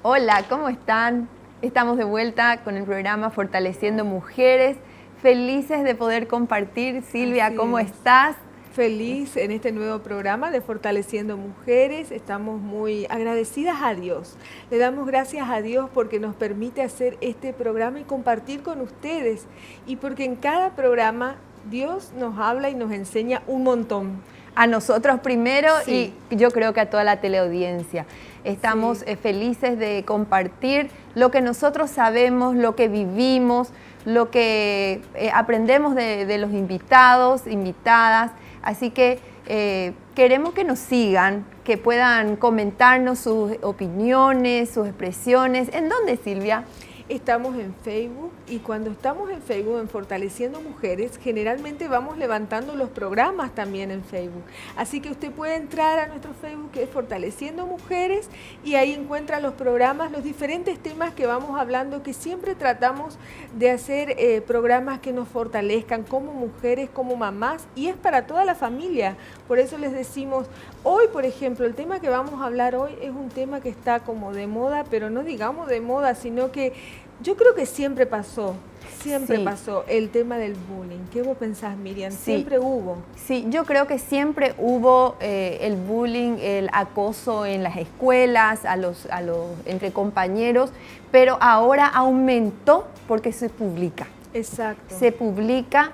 Hola, ¿cómo están? Estamos de vuelta con el programa Fortaleciendo Mujeres. Felices de poder compartir. Silvia, Así ¿cómo es. estás? Feliz en este nuevo programa de Fortaleciendo Mujeres. Estamos muy agradecidas a Dios. Le damos gracias a Dios porque nos permite hacer este programa y compartir con ustedes. Y porque en cada programa Dios nos habla y nos enseña un montón. A nosotros primero Sí. y yo creo que a toda la teleaudiencia. Estamos Sí. felices de compartir lo que nosotros sabemos, lo que vivimos, lo que aprendemos de los invitados, invitadas. Así que queremos que nos sigan, que puedan comentarnos sus opiniones, sus expresiones. ¿En dónde, Silvia? Estamos en Facebook y cuando estamos en Facebook en Fortaleciendo Mujeres, generalmente vamos levantando los programas también en Facebook. Así que usted puede entrar a nuestro Facebook que es Fortaleciendo Mujeres y ahí encuentra los programas, los diferentes temas que vamos hablando, que siempre tratamos de hacer programas que nos fortalezcan como mujeres, como mamás, y es para toda la familia. Por eso les decimos, hoy por ejemplo, el tema que vamos a hablar hoy es un tema que está como de moda, pero no digamos de moda, sino que yo creo que siempre pasó el tema del bullying. ¿Qué vos pensás, Miriam? Sí. Siempre hubo. Sí, yo creo que siempre hubo el bullying, el acoso en las escuelas, entre compañeros, pero ahora aumentó porque se publica. Exacto. Se publica,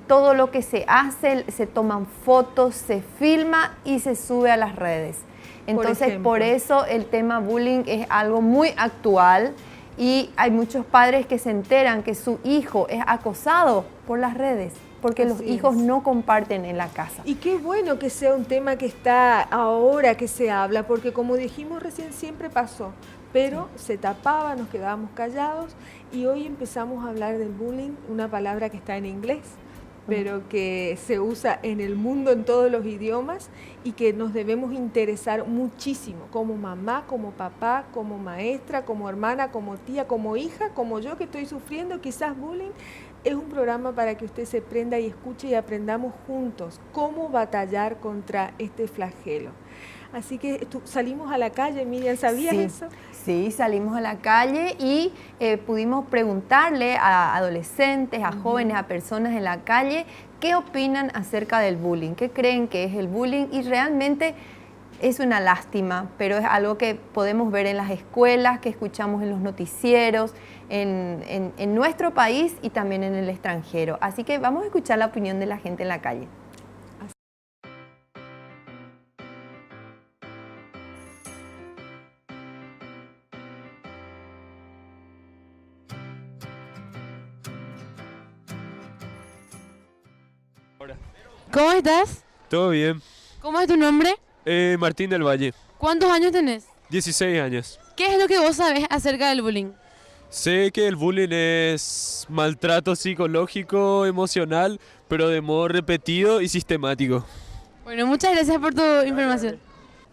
todo lo que se hace, se toman fotos, se filma y se sube a las redes. Entonces, por eso el tema bullying es algo muy actual. Y hay muchos padres que se enteran que su hijo es acosado por las redes, porque los hijos no comparten en la casa. Y qué bueno que sea un tema que está ahora que se habla, porque como dijimos recién, siempre pasó, pero se tapaba, nos quedábamos callados y hoy empezamos a hablar del bullying, una palabra que está en inglés, pero que se usa en el mundo en todos los idiomas y que nos debemos interesar muchísimo, como mamá, como papá, como maestra, como hermana, como tía, como hija, como yo que estoy sufriendo quizás bullying. Es un programa para que usted se prenda y escuche y aprendamos juntos cómo batallar contra este flagelo. Así que salimos a la calle, Miriam, ¿sabías eso? Sí, salimos a la calle y pudimos preguntarle a adolescentes, a jóvenes, a personas en la calle, qué opinan acerca del bullying, qué creen que es el bullying, y realmente es una lástima, pero es algo que podemos ver en las escuelas, que escuchamos en los noticieros, en nuestro país y también en el extranjero. Así que vamos a escuchar la opinión de la gente en la calle. ¿Cómo estás? Todo bien. ¿Cómo es tu nombre? Martín del Valle, ¿Cuántos años tenés? 16 años. ¿Qué es lo que vos sabés acerca del bullying? Sé que el bullying es maltrato psicológico, emocional, pero de modo repetido y sistemático. Bueno, muchas gracias por tu información.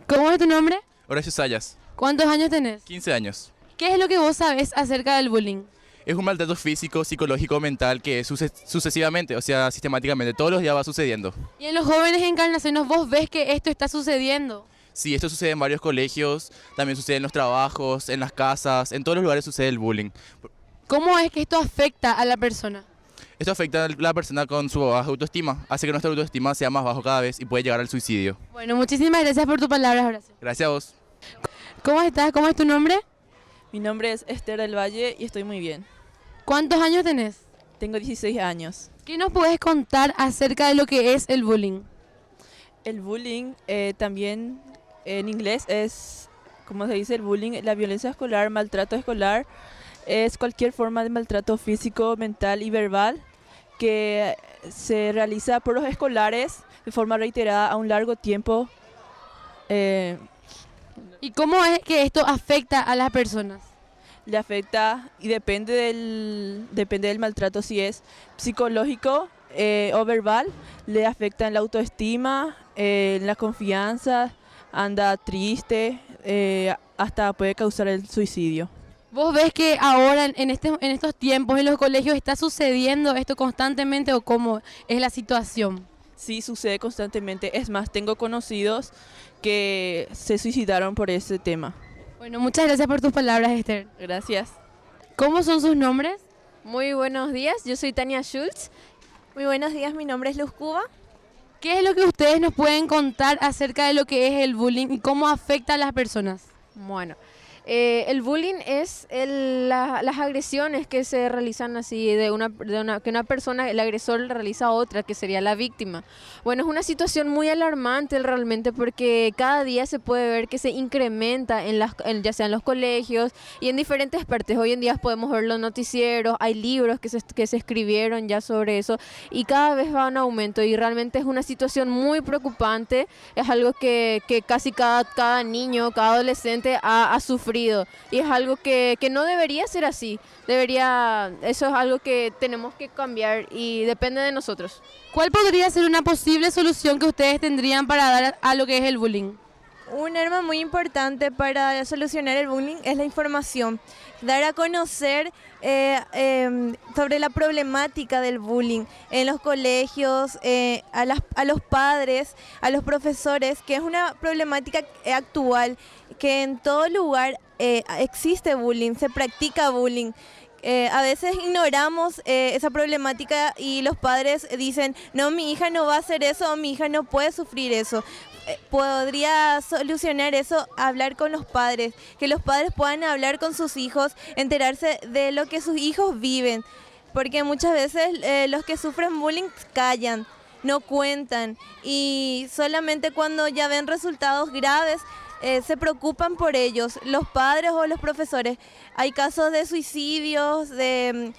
¿Cómo es tu nombre? Horacio Sayas, ¿Cuántos años tenés? 15 años. ¿Qué es lo que vos sabés acerca del bullying? Es un maltrato físico, psicológico, mental que sucesivamente, o sea, sistemáticamente, todos los días va sucediendo. Y en los jóvenes encarnaciones vos ves que esto está sucediendo. Sí, esto sucede en varios colegios, también sucede en los trabajos, en las casas, en todos los lugares sucede el bullying. ¿Cómo es que esto afecta a la persona? Esto afecta a la persona con su baja autoestima, hace que nuestra autoestima sea más bajo cada vez y puede llegar al suicidio. Bueno, muchísimas gracias por tus palabras, Horacio. Gracias a vos. ¿Cómo estás? ¿Cómo es tu nombre? Mi nombre es Esther del Valle y estoy muy bien. ¿Cuántos años tenés? Tengo 16 años. ¿Qué nos puedes contar acerca de lo que es el bullying? El bullying también en inglés es, como se dice, el bullying, la violencia escolar, maltrato escolar, es cualquier forma de maltrato físico, mental y verbal que se realiza por los escolares de forma reiterada a un largo tiempo. ¿Y cómo es que esto afecta a las personas? Le afecta y depende del maltrato, si es psicológico o verbal, le afecta en la autoestima, en la confianza, anda triste, hasta puede causar el suicidio. ¿Vos ves que ahora, en estos tiempos, en los colegios está sucediendo esto constantemente o cómo es la situación? Sí, sucede constantemente. Es más, tengo conocidos que se suicidaron por ese tema. Bueno, muchas gracias por tus palabras, Esther. Gracias. ¿Cómo son sus nombres? Muy buenos días, yo soy Tania Schultz. Muy buenos días, mi nombre es Luz Cuba. ¿Qué es lo que ustedes nos pueden contar acerca de lo que es el bullying y cómo afecta a las personas? Bueno, el bullying es las agresiones que se realizan así que una persona, el agresor le realiza a otra, que sería la víctima. Bueno, es una situación muy alarmante realmente porque cada día se puede ver que se incrementa ya sea en los colegios y en diferentes partes. Hoy en día podemos ver los noticieros, hay libros que se escribieron ya sobre eso y cada vez va en aumento y realmente es una situación muy preocupante. Es algo que casi cada niño, cada adolescente ha sufrido. Y es algo que no debería ser así. Eso es algo que tenemos que cambiar y depende de nosotros. ¿Cuál podría ser una posible solución que ustedes tendrían para dar a lo que es el bullying? Un arma muy importante para solucionar el bullying es la información. Dar a conocer sobre la problemática del bullying en los colegios, a los padres, a los profesores, que es una problemática actual, que en todo lugar existe bullying, se practica bullying. A veces ignoramos esa problemática y los padres dicen, no, mi hija no va a hacer eso, o mi hija no puede sufrir eso. Podría solucionar eso hablar con los padres, que los padres puedan hablar con sus hijos, enterarse de lo que sus hijos viven, porque muchas veces los que sufren bullying callan, no cuentan y solamente cuando ya ven resultados graves se preocupan por ellos, los padres o los profesores. Hay casos de suicidios, de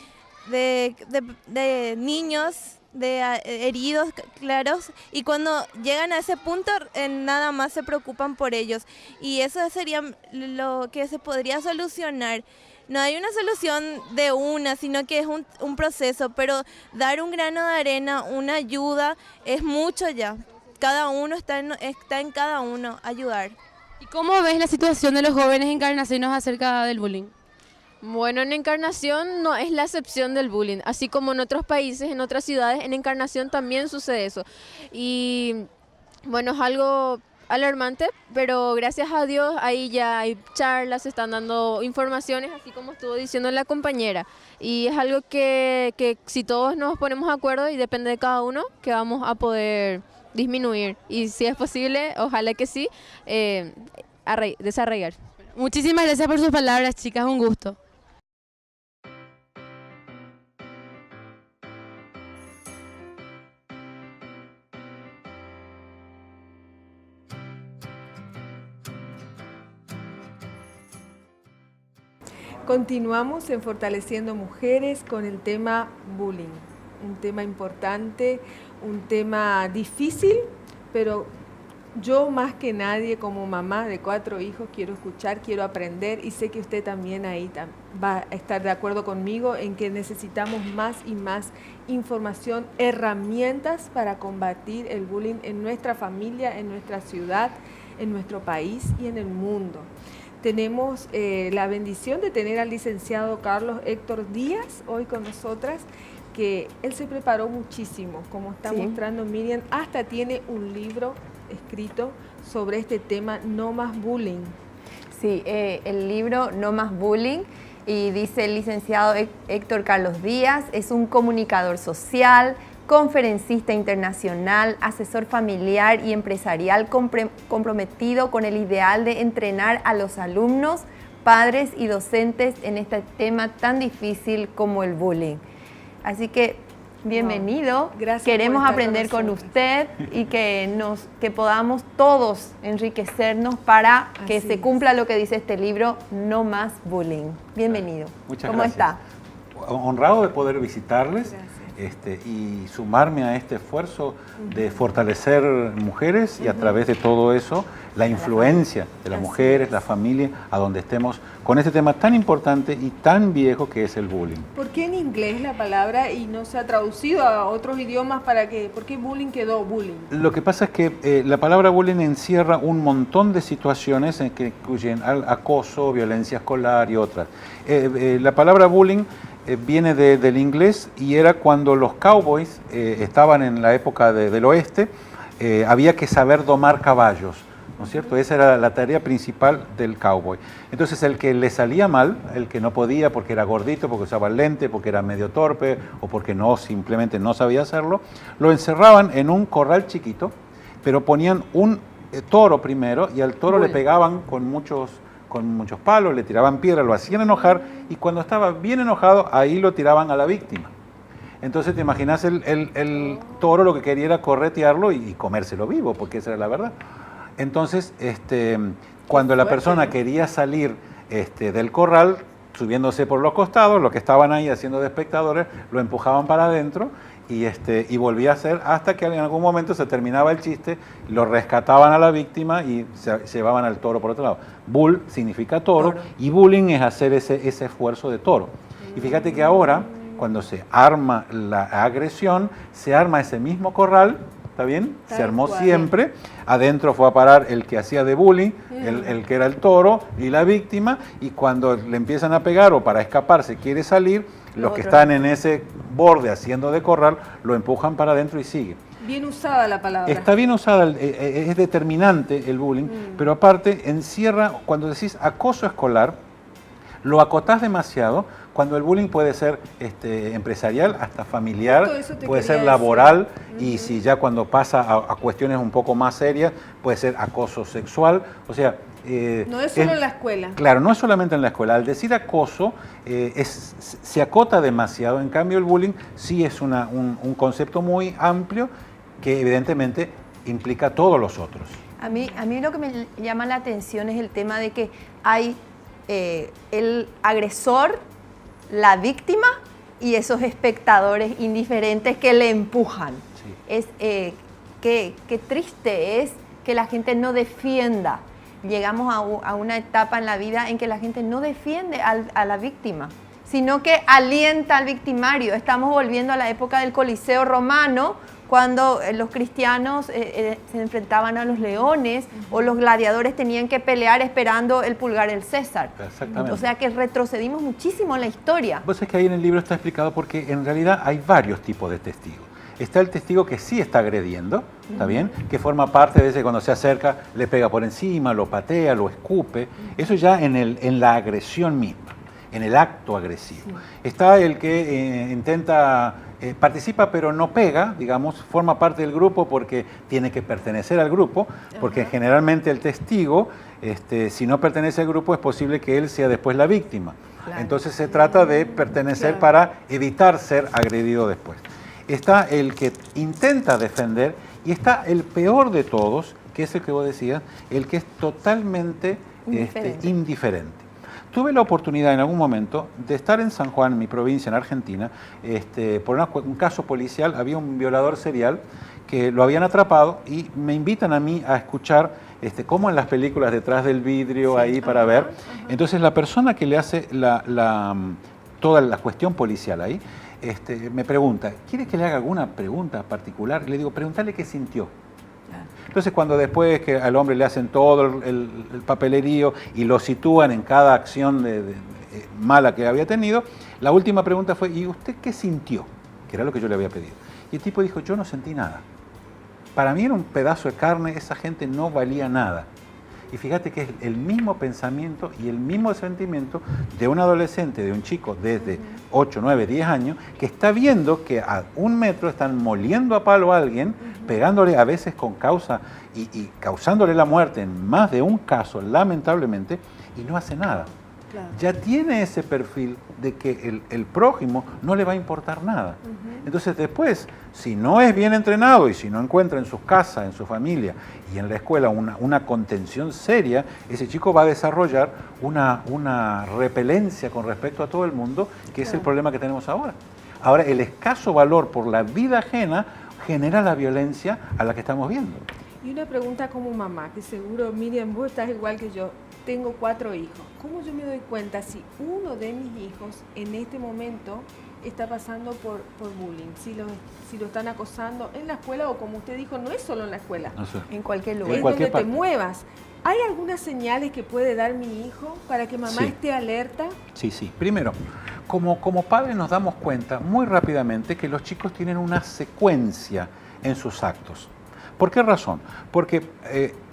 niños, heridos, claros, y cuando llegan a ese punto nada más se preocupan por ellos y eso sería lo que se podría solucionar. No hay una solución de una, sino que es un proceso, pero dar un grano de arena, una ayuda, es mucho ya. Cada uno está en cada uno ayudar. ¿Y cómo ves la situación de los jóvenes encarnacidos acerca del bullying? Bueno, en Encarnación no es la excepción del bullying, así como en otros países, en otras ciudades, en Encarnación también sucede eso. Y bueno, es algo alarmante, pero gracias a Dios ahí ya hay charlas, se están dando informaciones, así como estuvo diciendo la compañera. Y es algo que si todos nos ponemos de acuerdo y depende de cada uno, que vamos a poder disminuir. Y si es posible, ojalá que sí, desarraigar. Muchísimas gracias por sus palabras, chicas, un gusto. Continuamos en Fortaleciendo Mujeres con el tema bullying, un tema importante, un tema difícil, pero yo más que nadie como mamá de 4 hijos quiero escuchar, quiero aprender y sé que usted también ahí va a estar de acuerdo conmigo en que necesitamos más y más información, herramientas para combatir el bullying en nuestra familia, en nuestra ciudad, en nuestro país y en el mundo. Tenemos la bendición de tener al licenciado Carlos Héctor Díaz hoy con nosotras, que él se preparó muchísimo, como está mostrando Miriam, hasta tiene un libro escrito sobre este tema, No Más Bullying. Sí, el libro No Más Bullying, y dice el licenciado Héctor Carlos Díaz, es un comunicador social, conferencista internacional, asesor familiar y empresarial comprometido con el ideal de entrenar a los alumnos, padres y docentes en este tema tan difícil como el bullying. Así que bienvenido, Gracias. Queremos por estar aprender con nosotros. usted y que podamos todos enriquecernos para que Así se es. cumpla lo que dice este libro, No Más Bullying. Bienvenido. Muchas ¿Cómo gracias. está? Honrado de poder visitarles. Gracias. Y sumarme a este esfuerzo de fortalecer mujeres y a través de todo eso la influencia de las mujeres, la familia, a donde estemos con este tema tan importante y tan viejo que es el bullying. ¿Por qué en inglés la palabra y no se ha traducido a otros idiomas por qué bullying quedó bullying? Lo que pasa es que la palabra bullying encierra un montón de situaciones que incluyen acoso, violencia escolar y otras. La palabra bullying viene del inglés y era cuando los cowboys estaban en la época del oeste, había que saber domar caballos, ¿no es cierto? Esa era la tarea principal del cowboy. Entonces el que le salía mal, el que no podía porque era gordito, porque usaba lente, porque era medio torpe o porque no, simplemente no sabía hacerlo, lo encerraban en un corral chiquito, pero ponían un toro primero y al toro le pegaban con muchos palos, le tiraban piedra, lo hacían enojar y cuando estaba bien enojado ahí lo tiraban a la víctima. Entonces te imaginas el toro lo que quería era corretearlo y comérselo vivo, porque esa era la verdad. Entonces, cuando la persona quería salir del corral, subiéndose por los costados, los que estaban ahí haciendo de espectadores, lo empujaban para adentro y volvía a hacer hasta que en algún momento se terminaba el chiste, lo rescataban a la víctima y se llevaban al toro por otro lado. Bull significa toro y bullying es hacer ese esfuerzo de toro. Y fíjate que ahora, cuando se arma la agresión, se arma ese mismo corral, ¿está bien? Se armó siempre, adentro fue a parar el que hacía de bullying, el que era el toro y la víctima, y cuando le empiezan a pegar o para escaparse quiere salir, los que están en ese borde haciendo de corral, lo empujan para adentro y sigue. Bien usada la palabra. Está bien usada, es determinante el bullying, pero aparte encierra, cuando decís acoso escolar, lo acotás demasiado, cuando el bullying puede ser empresarial, hasta familiar, puede ser laboral, y si ya cuando pasa a cuestiones un poco más serias, puede ser acoso sexual, o sea... no es solo en la escuela. Claro, no es solamente en la escuela. Al decir acoso, se acota demasiado, en cambio el bullying sí es un concepto muy amplio que evidentemente implica a todos los otros. A mí lo que me llama la atención es el tema de que hay el agresor, la víctima y esos espectadores indiferentes que le empujan. Sí. Qué triste es que la gente no defienda. Llegamos a una etapa en la vida en que la gente no defiende a la víctima, sino que alienta al victimario. Estamos volviendo a la época del Coliseo romano, cuando los cristianos se enfrentaban a los leones o los gladiadores tenían que pelear esperando el pulgar del César. Exactamente. O sea que retrocedimos muchísimo en la historia. Vos sabés que ahí en el libro está explicado porque en realidad hay varios tipos de testigos. Está el testigo que sí está agrediendo, ¿está bien? Que forma parte de ese, cuando se acerca, le pega por encima, lo patea, lo escupe. Eso ya en la agresión misma, en el acto agresivo. Sí. Está el que intenta, participa pero no pega, digamos, forma parte del grupo porque tiene que pertenecer al grupo, porque generalmente el testigo, si no pertenece al grupo, es posible que él sea después la víctima. Claro. Entonces se trata de pertenecer para evitar ser agredido después. Está el que intenta defender y está el peor de todos, que es el que vos decías, el que es totalmente indiferente. Tuve la oportunidad en algún momento de estar en San Juan, mi provincia, en Argentina, por un caso policial. Había un violador serial que lo habían atrapado y me invitan a mí a escuchar, como en las películas, detrás del vidrio, ahí para ver. Entonces la persona que le hace toda la cuestión policial ahí, me pregunta, ¿quiere que le haga alguna pregunta particular? Y le digo, pregúntale qué sintió. Entonces, cuando después que al hombre le hacen todo el papelerío y lo sitúan en cada acción mala que había tenido, la última pregunta fue, ¿y usted qué sintió? Que era lo que yo le había pedido. Y el tipo dijo, yo no sentí nada. Para mí era un pedazo de carne, esa gente no valía nada. Y fíjate que es el mismo pensamiento y el mismo sentimiento de un adolescente, de un chico desde 8, 9, 10 años, que está viendo que a 1 metro están moliendo a palo a alguien, pegándole a veces con causa y causándole la muerte en más de un caso, lamentablemente, y no hace nada. Claro. Ya tiene ese perfil de que el prójimo no le va a importar nada. Entonces después, si no es bien entrenado y si no encuentra en su casa, en su familia y en la escuela una contención seria, ese chico va a desarrollar una repelencia con respecto a todo el mundo, que es el problema que tenemos ahora. Ahora, el escaso valor por la vida ajena genera la violencia a la que estamos viendo. Y una pregunta como mamá, que seguro, Miriam, vos estás igual que yo. Tengo 4 hijos. ¿Cómo yo me doy cuenta si uno de mis hijos en este momento está pasando por bullying? Si lo están acosando en la escuela o, como usted dijo, no es solo en la escuela. No sé. En cualquier lugar. Es donde te muevas. ¿Hay algunas señales que puede dar mi hijo para que mamá esté alerta? Sí. Primero, como padres nos damos cuenta muy rápidamente que los chicos tienen una secuencia en sus actos. ¿Por qué razón? Porque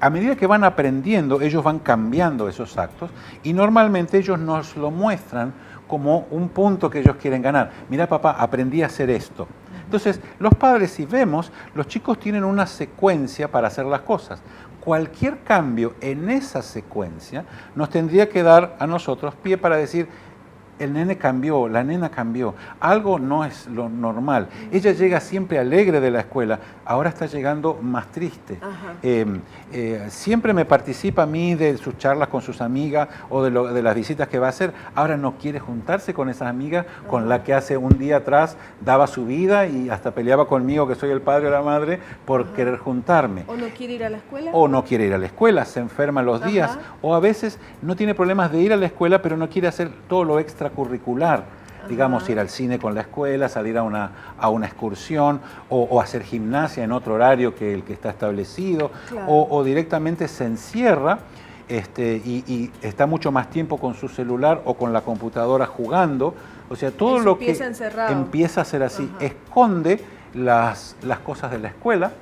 a medida que van aprendiendo, ellos van cambiando esos actos y normalmente ellos nos lo muestran como un punto que ellos quieren ganar. Mira, papá, aprendí a hacer esto. Entonces, los padres, si vemos, los chicos tienen una secuencia para hacer las cosas. Cualquier cambio en esa secuencia nos tendría que dar a nosotros pie para decir, el nene cambió, la nena cambió, algo no es lo normal. Ella llega siempre alegre de la escuela, ahora está llegando más triste. Siempre me participa a mí de sus charlas con sus amigas o de las visitas que va a hacer, ahora no quiere juntarse con esas amigas con la que hace un día atrás daba su vida y hasta peleaba conmigo, que soy el padre o la madre, por querer juntarme. ¿O no quiere ir a la escuela? O no quiere ir a la escuela, se enferma los días, o a veces no tiene problemas de ir a la escuela, pero no quiere hacer todo lo extracurricular, digamos, ir al cine con la escuela, salir a una excursión, o hacer gimnasia en otro horario que el que está establecido, Claro. o directamente se encierra y está mucho más tiempo con su celular o con la computadora jugando. O sea, todo Eso lo que empieza encerrado. empieza a ser así, Ajá. esconde las cosas de la escuela,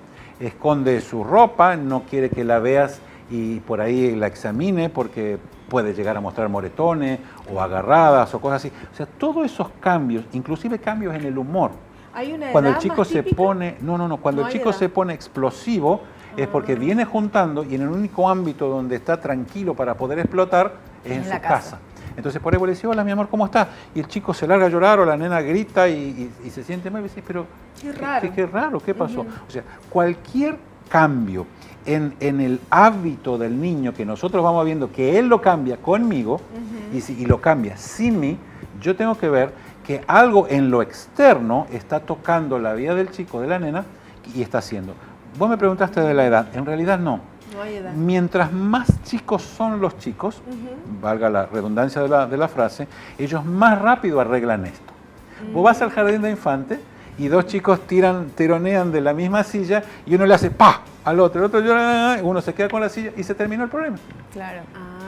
esconde su ropa, no quiere que la veas y por ahí la examine porque puede llegar a mostrar moretones o agarradas o cosas así. O sea, todos esos cambios, inclusive cambios en el humor. ¿Hay una Cuando el edad chico más se típica? pone, cuando No el hay chico edad. se pone explosivo es porque viene juntando y en el único ámbito donde está tranquilo para poder explotar es en En su la casa. casa. Entonces por ahí vos le decís, hola mi amor, ¿cómo estás? Y el chico se larga a llorar o la nena grita y se siente mal y decís, pero Qué raro. qué raro, ¿qué pasó? O sea, cualquier cambio en el hábito del niño que nosotros vamos viendo que él lo cambia conmigo y lo cambia sin mí, yo tengo que ver que algo en lo externo está tocando la vida del chico, de la nena, y está haciendo. Vos me preguntaste de la edad, en realidad no. No hay edad. Mientras más chicos son los chicos, valga la redundancia de la frase, ellos más rápido arreglan esto. Vos vas al jardín de infantes y dos chicos tironean de la misma silla y uno le hace ¡pa! Al otro, el otro llora, uno se queda con la silla y se terminó el problema. Claro.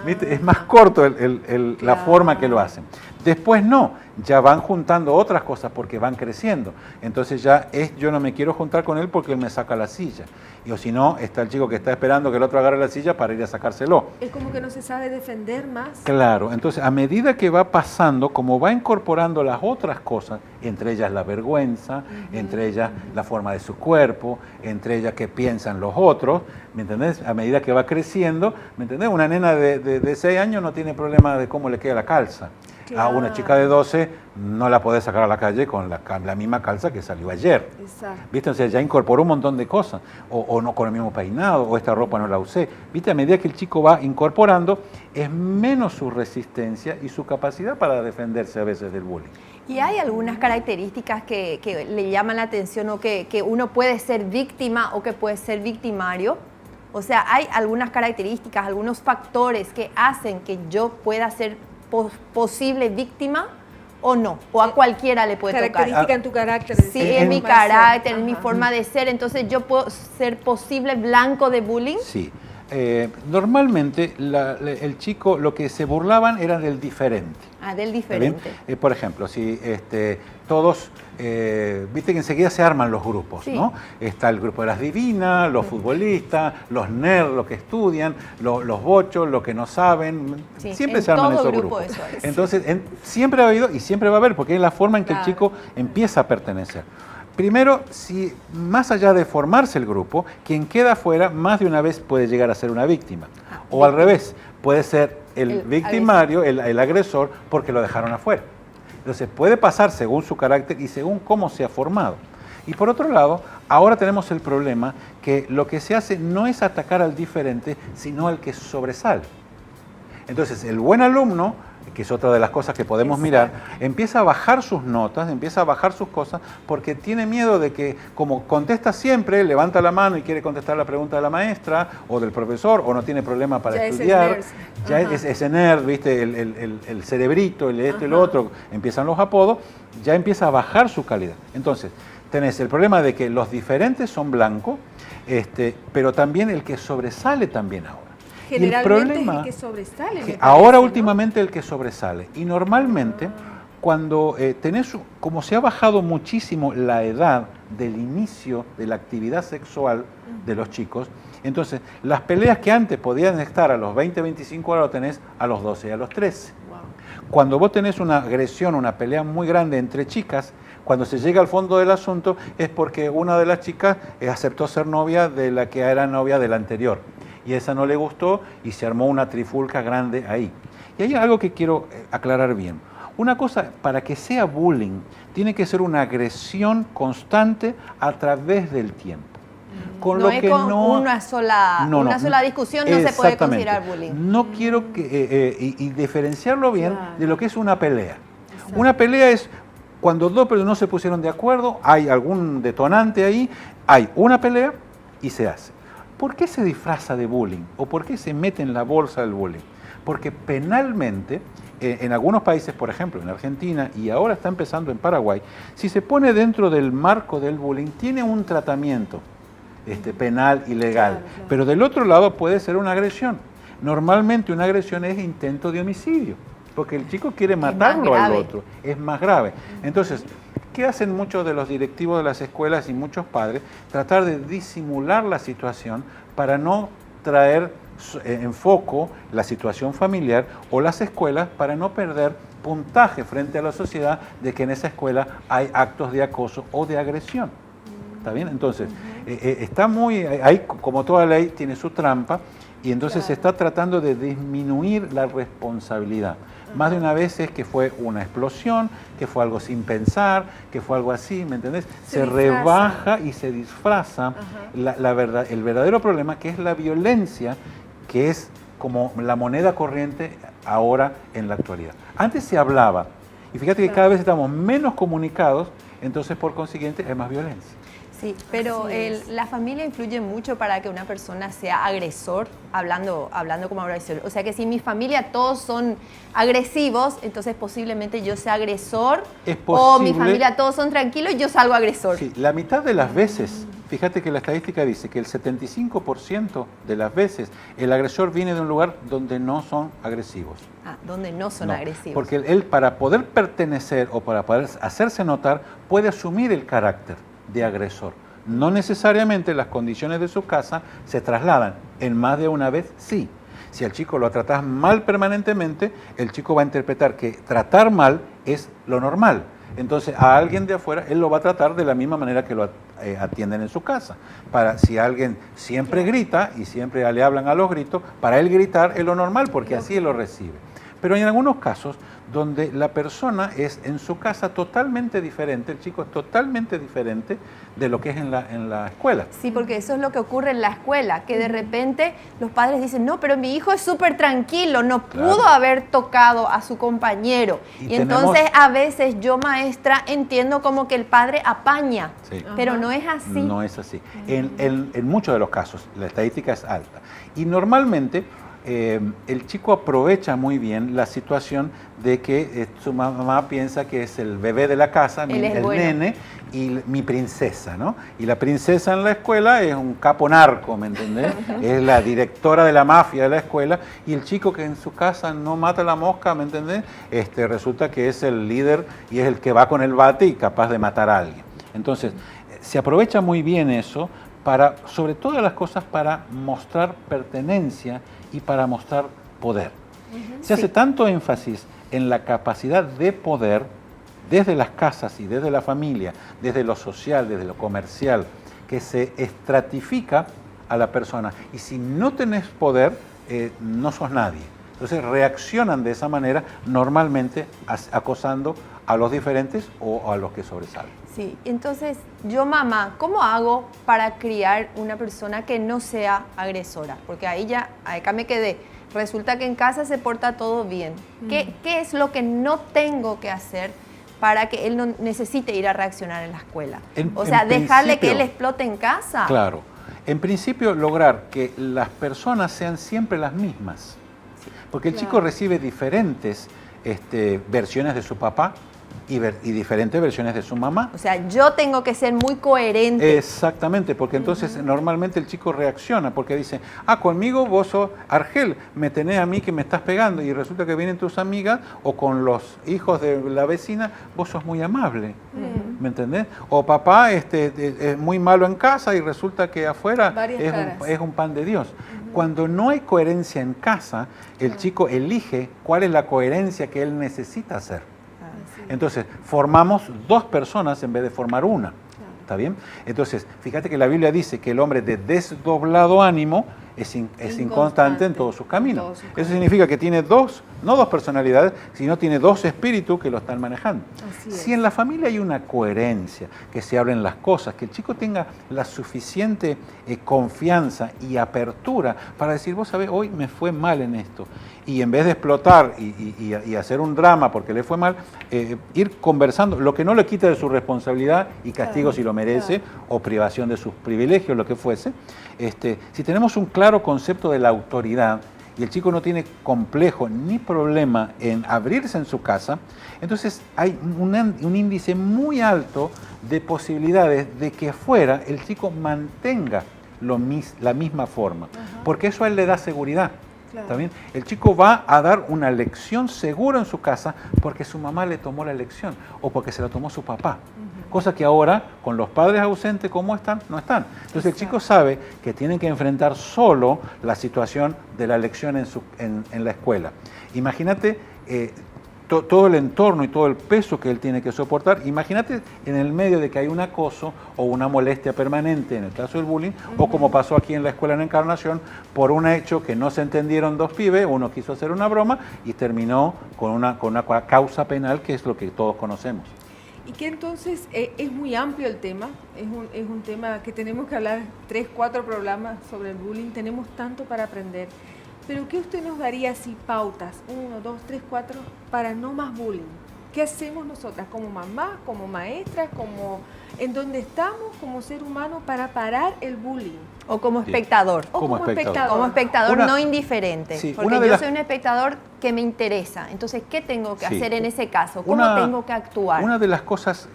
¿Viste? Es más corto la forma que lo hacen. Después no, ya van juntando otras cosas porque van creciendo. Entonces ya yo no me quiero juntar con él porque él me saca la silla. O si no, está el chico que está esperando que el otro agarre la silla para ir a sacárselo. Es como que no se sabe defender más. Claro, entonces a medida que va pasando, como va incorporando las otras cosas, entre ellas la vergüenza, entre ellas la forma de su cuerpo, entre ellas qué piensan los otros, ¿me entendés? A medida que va creciendo, ¿me entendés? Una nena de 6 años no tiene problema de cómo le queda la calza. A una chica de 12 no la podés sacar a la calle con la misma calza que salió ayer. Exacto. ¿Viste? O sea, ya incorporó un montón de cosas. O no con el mismo peinado, o esta ropa no la usé. ¿Viste? A medida que el chico va incorporando, es menos su resistencia y su capacidad para defenderse a veces del bullying. ¿Y hay algunas características que le llaman la atención o que uno puede ser víctima o que puede ser victimario? O sea, ¿hay algunas características, algunos factores que hacen que yo pueda ser posible víctima o no? ¿O a cualquiera le puede tocar? Característica en tu carácter. Sí, en mi carácter, en mi forma de ser. Entonces, ¿yo puedo ser posible blanco de bullying? Sí. Normalmente el chico, lo que se burlaban era del diferente. Ah, del ¿Está bien? diferente. Por ejemplo, si todos, viste que enseguida se arman los grupos, Sí. ¿no? Está el grupo de las divinas, los futbolistas, los nerds, los que estudian, los bochos, los que no saben, Sí, siempre en se arman todo esos grupo grupos. eso es. Entonces, siempre ha habido y siempre va a haber, porque es la forma en que Claro. el chico empieza a pertenecer. Primero, si más allá de formarse el grupo, quien queda afuera más de una vez puede llegar a ser una víctima. O al revés, puede ser el victimario, el agresor, porque lo dejaron afuera. Entonces puede pasar según su carácter y según cómo se ha formado. Y por otro lado, ahora tenemos el problema que lo que se hace no es atacar al diferente, sino al que sobresale. Entonces el buen alumno, que es otra de las cosas que podemos mirar, empieza a bajar sus notas, empieza a bajar sus cosas, porque tiene miedo de que, como contesta siempre, levanta la mano y quiere contestar la pregunta de la maestra o del profesor, o no tiene problema para Ya es el estudiar, nerd. ya Ajá. es ese nerd, ¿viste? El cerebrito, el otro, empiezan los apodos, ya empieza a bajar su calidad. Entonces, tenés el problema de que los diferentes son blancos, pero también el que sobresale también ahora. Y el Generalmente problema es el que sobresale. me ahora parece, ¿no? últimamente el que sobresale. Y normalmente cuando como se ha bajado muchísimo la edad del inicio de la actividad sexual de los chicos, entonces las peleas que antes podían estar a los 20, 25, ahora lo tenés a los 12 y a los 13. Cuando vos tenés una agresión, una pelea muy grande entre chicas, cuando se llega al fondo del asunto es porque una de las chicas aceptó ser novia de la que era novia del anterior. Y esa no le gustó y se armó una trifulca grande ahí. Y hay algo que quiero aclarar bien. Una cosa, para que sea bullying, tiene que ser una agresión constante a través del tiempo. Con no lo es que con no, una sola discusión, no se puede considerar bullying. No quiero y diferenciarlo bien de lo que es una pelea. Una pelea es cuando dos personas no se pusieron de acuerdo, hay algún detonante ahí, hay una pelea y se hace. ¿Por qué se disfraza de bullying? ¿O por qué se mete en la bolsa del bullying? Porque penalmente, en algunos países, por ejemplo, en Argentina, y ahora está empezando en Paraguay, si se pone dentro del marco del bullying, tiene un tratamiento penal y legal. Claro. Pero del otro lado puede ser una agresión. Normalmente una agresión es intento de homicidio, porque el chico quiere matarlo al otro. Es más grave. Entonces, ¿qué hacen muchos de los directivos de las escuelas y muchos padres? Tratar de disimular la situación para no traer en foco la situación familiar o las escuelas para no perder puntaje frente a la sociedad de que en esa escuela hay actos de acoso o de agresión. ¿Está bien? Entonces, está ahí como toda ley tiene su trampa y entonces se está tratando de disminuir la responsabilidad. Más de una vez es que fue una explosión, que fue algo sin pensar, que fue algo así, ¿me entendés? Se rebaja y se disfraza el verdadero problema, que es la violencia, que es como la moneda corriente ahora en la actualidad. Antes se hablaba, y fíjate que cada vez estamos menos comunicados, entonces por consiguiente hay más violencia. Sí, pero la familia influye mucho para que una persona sea agresor, hablando como agresor. O sea que si mi familia todos son agresivos, entonces posiblemente yo sea agresor, o mi familia todos son tranquilos y yo salgo agresor. Sí, la mitad de las veces, fíjate que la estadística dice que el 75% de las veces el agresor viene de un lugar donde no son agresivos. Ah, donde no son agresivos. Porque él para poder pertenecer o para poder hacerse notar puede asumir el carácter de agresor. No necesariamente las condiciones de su casa se trasladan. En más de una vez, sí. Si al chico lo tratás mal permanentemente, el chico va a interpretar que tratar mal es lo normal. Entonces, a alguien de afuera, él lo va a tratar de la misma manera que lo atienden en su casa. Si alguien siempre grita y siempre le hablan a los gritos, para él gritar es lo normal, porque así él lo recibe. Pero en algunos casos, donde la persona es en su casa totalmente diferente, el chico es totalmente diferente de lo que es en la escuela. Sí, porque eso es lo que ocurre en la escuela, que de repente los padres dicen, no, pero mi hijo es súper tranquilo, no pudo haber tocado a su compañero. Y entonces a veces yo, maestra, entiendo como que el padre apaña, pero no es así. No es así. En muchos de los casos, la estadística es alta. Y normalmente el chico aprovecha muy bien la situación de que su mamá piensa que es el bebé de la casa, el nene, y mi princesa, ¿no? Y la princesa en la escuela es un capo narco, ¿me entendés? Es la directora de la mafia de la escuela, y el chico que en su casa no mata la mosca, ¿me entendés? Resulta que es el líder y es el que va con el bate y capaz de matar a alguien. Entonces, se aprovecha muy bien eso para, sobre todas las cosas, para mostrar pertenencia y para mostrar poder. Se hace tanto énfasis en la capacidad de poder desde las casas y desde la familia, desde lo social, desde lo comercial, que se estratifica a la persona. Y si no tenés poder, no sos nadie. Entonces reaccionan de esa manera, normalmente acosando a los diferentes o a los que sobresalen. Sí, entonces yo, mamá, ¿cómo hago para criar una persona que no sea agresora? Porque acá me quedé. Resulta que en casa se porta todo bien. ¿Qué es lo que no tengo que hacer para que él no necesite ir a reaccionar en la escuela? Dejarle que él explote en casa. Claro. En principio, lograr que las personas sean siempre las mismas. Porque el chico recibe diferentes versiones de su papá y diferentes versiones de su mamá. O sea, yo tengo que ser muy coherente. Exactamente, porque entonces normalmente el chico reacciona porque dice, conmigo vos sos Argel, me tenés a mí que me estás pegando, y resulta que vienen tus amigas o con los hijos de la vecina, vos sos muy amable, ¿me entendés? O papá es muy malo en casa y resulta que afuera es un pan de Dios. Cuando no hay coherencia en casa, el chico elige cuál es la coherencia que él necesita hacer. Entonces, formamos dos personas en vez de formar una. ¿Está bien? Entonces, fíjate que la Biblia dice que el hombre de desdoblado ánimo es inconstante en todos sus caminos. Eso significa que tiene no dos personalidades, sino tiene dos espíritus que lo están manejando. Si en la familia hay una coherencia, que se abren las cosas, que el chico tenga la suficiente confianza y apertura para decir, vos sabés, hoy me fue mal en esto, y en vez de explotar y hacer un drama porque le fue mal, ir conversando, lo que no le quita de su responsabilidad y castigo si lo merece, o privación de sus privilegios, lo que fuese. Si tenemos un claro concepto de la autoridad y el chico no tiene complejo ni problema en abrirse en su casa, entonces hay un índice muy alto de posibilidades de que afuera el chico mantenga la misma forma, porque eso a él le da seguridad. ¿Está bien? El chico va a dar una lección segura en su casa porque su mamá le tomó la lección o porque se la tomó su papá. Cosa que ahora, con los padres ausentes, ¿cómo están? No están. Entonces el chico sabe que tiene que enfrentar solo la situación de la lección en la escuela. Imagínate todo el entorno y todo el peso que él tiene que soportar. Imagínate en el medio de que hay un acoso o una molestia permanente, en el caso del bullying, o como pasó aquí en la escuela en Encarnación, por un hecho que no se entendieron dos pibes, uno quiso hacer una broma y terminó con una causa penal, que es lo que todos conocemos. Y que entonces es muy amplio el tema, es un tema que tenemos que hablar 3, 4 programas sobre el bullying, tenemos tanto para aprender. Pero ¿qué usted nos daría así pautas, 1, 2, 3, 4, para no más bullying? ¿Qué hacemos nosotras como mamá, como maestras, como en donde estamos como ser humano para parar el bullying? O como espectador. O como espectador. Como espectador no indiferente. Sí, porque yo soy un espectador que me interesa. Entonces, ¿qué tengo que hacer en ese caso? ¿Cómo tengo que actuar? Una de las cosas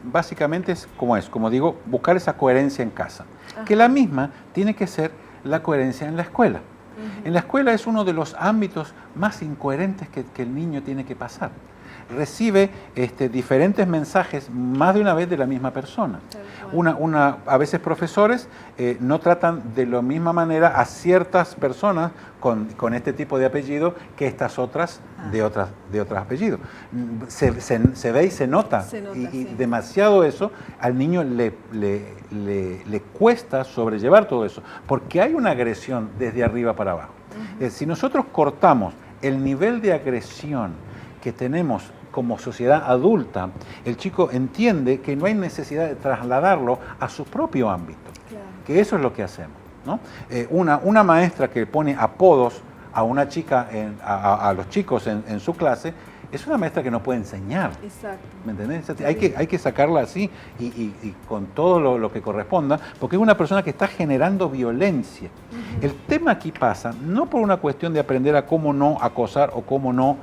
básicamente es, como digo, buscar esa coherencia en casa. Que la misma tiene que ser la coherencia en la escuela. En la escuela es uno de los ámbitos más incoherentes que el niño tiene que pasar. Recibe diferentes mensajes más de una vez de la misma persona. A veces profesores no tratan de la misma manera a ciertas personas con este tipo de apellido que estas otras de otros apellidos. Se ve y se nota y demasiado eso al niño le cuesta sobrellevar todo eso, porque hay una agresión desde arriba para abajo. Si nosotros cortamos el nivel de agresión que tenemos como sociedad adulta, el chico entiende que no hay necesidad de trasladarlo a su propio ámbito, que eso es lo que hacemos, ¿no? Una maestra que pone apodos a una chica, a los chicos en su clase, es una maestra que no puede enseñar. Exacto. ¿Me entendés? Hay que sacarla así y con todo lo que corresponda, porque es una persona que está generando violencia. El tema aquí pasa no por una cuestión de aprender a cómo no acosar o cómo no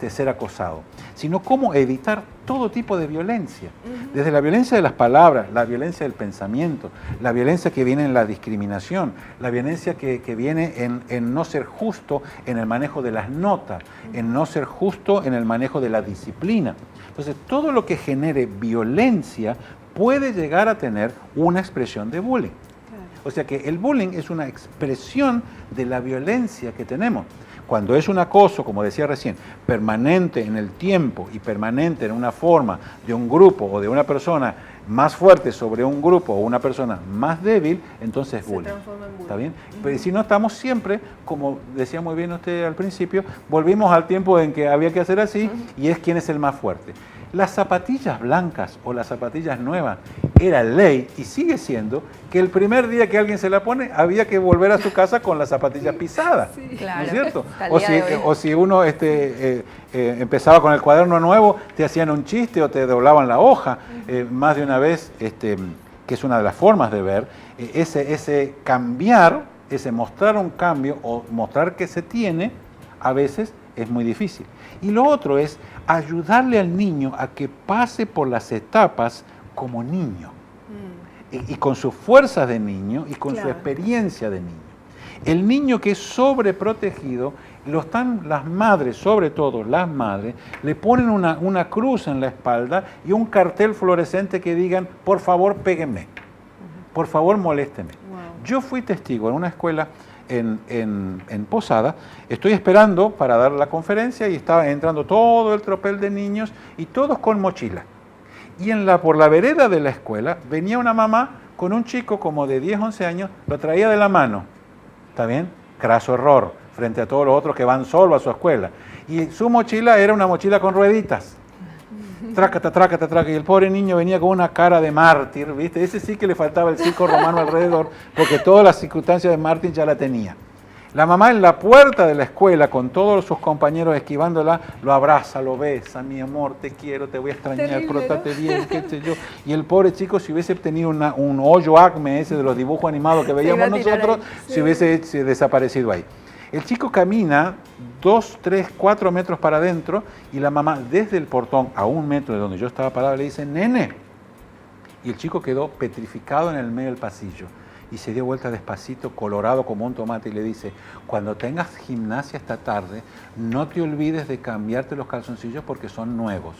ser acosado, sino cómo evitar todo tipo de violencia. Desde la violencia de las palabras, la violencia del pensamiento, la violencia que viene en la discriminación, la violencia que viene en no ser justo en el manejo de las notas, en no ser justo en el manejo de la disciplina. Entonces, todo lo que genere violencia puede llegar a tener una expresión de bullying. O sea que el bullying es una expresión de la violencia que tenemos. Cuando es un acoso, como decía recién, permanente en el tiempo y permanente en una forma de un grupo o de una persona más fuerte sobre un grupo o una persona más débil, entonces es bullying. ¿Está bien? Pero si no, estamos siempre, como decía muy bien usted al principio, volvimos al tiempo en que había que hacer así y es quién es el más fuerte. Las zapatillas blancas o las zapatillas nuevas era ley y sigue siendo que el primer día que alguien se la pone había que volver a su casa con las zapatillas pisadas, claro, ¿no es cierto? O si uno empezaba con el cuaderno nuevo, te hacían un chiste o te doblaban la hoja. Más de una vez, que es una de las formas de ver, ese cambiar, ese mostrar un cambio o mostrar que se tiene, a veces es muy difícil. Y lo otro es ayudarle al niño a que pase por las etapas como niño. Y con sus fuerzas de niño y con su experiencia de niño. El niño que es sobreprotegido, las madres, sobre todo las madres, le ponen una cruz en la espalda y un cartel fluorescente que digan, por favor, péguenme, por favor, molésteme. Yo fui testigo en una escuela en Posada, estoy esperando para dar la conferencia y estaba entrando todo el tropel de niños y todos con mochila. Y por la vereda de la escuela venía una mamá con un chico como de 10, 11 años, lo traía de la mano. ¿Está bien? Craso error, frente a todos los otros que van solo a su escuela. Y su mochila era una mochila con rueditas. Trácata, trácata, trácata. Y el pobre niño venía con una cara de mártir, ¿viste? Ese sí que le faltaba el circo romano alrededor, porque todas las circunstancias de mártir ya la tenía. La mamá en la puerta de la escuela, con todos sus compañeros esquivándola, lo abraza, lo besa, mi amor, te quiero, te voy a extrañar, pórtate bien, qué sé yo. Y el pobre chico, si hubiese tenido un hoyo acme ese de los dibujos animados que veíamos nosotros, se hubiese desaparecido ahí. El chico camina 2, 3, 4 metros para adentro y la mamá desde el portón a 1 metro de donde yo estaba parado le dice, nene. Y el chico quedó petrificado en el medio del pasillo. Y se dio vuelta despacito, colorado como un tomate, y le dice, cuando tengas gimnasia esta tarde, no te olvides de cambiarte los calzoncillos porque son nuevos.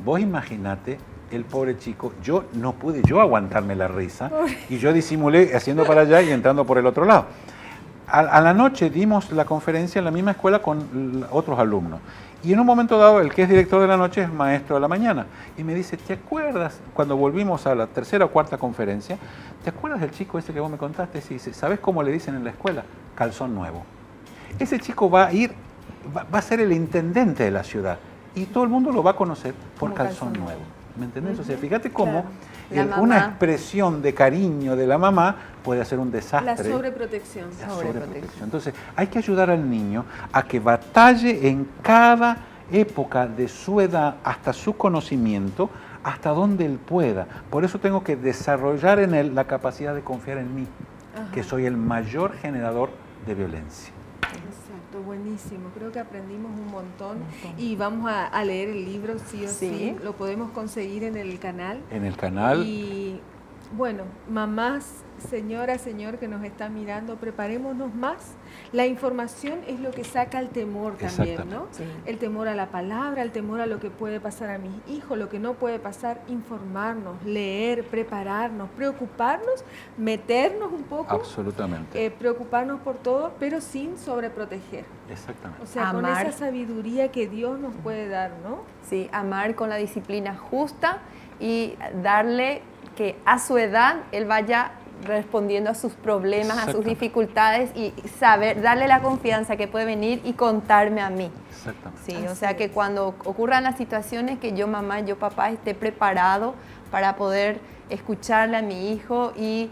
Vos imaginate, el pobre chico, no pude aguantarme la risa, y yo disimulé haciendo para allá y entrando por el otro lado. A la noche dimos la conferencia en la misma escuela con otros alumnos. Y en un momento dado, el que es director de la noche es maestro de la mañana. Y me dice, ¿te acuerdas? Cuando volvimos a la tercera o cuarta conferencia, ¿te acuerdas del chico ese que vos me contaste? Sí, dice, ¿sabes cómo le dicen en la escuela? Calzón nuevo. Ese chico va a ser el intendente de la ciudad. Y todo el mundo lo va a conocer por calzón nuevo. ¿Me entendés? O sea, fíjate cómo una expresión de cariño de la mamá puede hacer un desastre. La sobreprotección. Entonces, hay que ayudar al niño a que batalle en cada época de su edad, hasta su conocimiento, hasta donde él pueda. Por eso tengo que desarrollar en él la capacidad de confiar en mí, que soy el mayor generador de violencia. Exacto, buenísimo. Creo que aprendimos un montón y vamos a leer el libro sí o sí. Lo podemos conseguir en el canal. En el canal. Y bueno, mamás, señora, señor que nos está mirando, preparémonos más. La información es lo que saca el temor también, ¿no? Sí. El temor a la palabra, el temor a lo que puede pasar a mis hijos, lo que no puede pasar, informarnos, leer, prepararnos, preocuparnos, meternos un poco. Absolutamente. Preocuparnos por todo, pero sin sobreproteger. Exactamente. O sea, con esa sabiduría que Dios nos puede dar, ¿no? Sí, amar con la disciplina justa y darle que a su edad él vaya respondiendo a sus problemas, a sus dificultades y darle la confianza que puede venir y contarme a mí. Exactamente. Sí, o sea que cuando ocurran las situaciones que yo mamá, yo papá esté preparado para poder escucharle a mi hijo y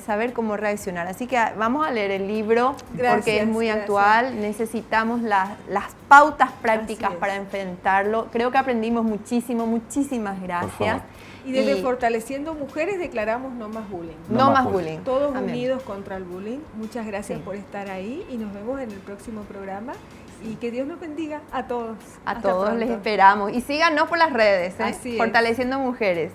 saber cómo reaccionar. Así que vamos a leer el libro porque es muy actual. Necesitamos las pautas prácticas para enfrentarlo. Creo que aprendimos muchísimo. Muchísimas gracias. Y desde Fortaleciendo Mujeres declaramos no más bullying. No más bullying. Todos unidos contra el bullying. Muchas gracias por estar ahí y nos vemos en el próximo programa. Y que Dios nos bendiga a todos. A todos les esperamos. Y síganos por las redes, Fortaleciendo Mujeres.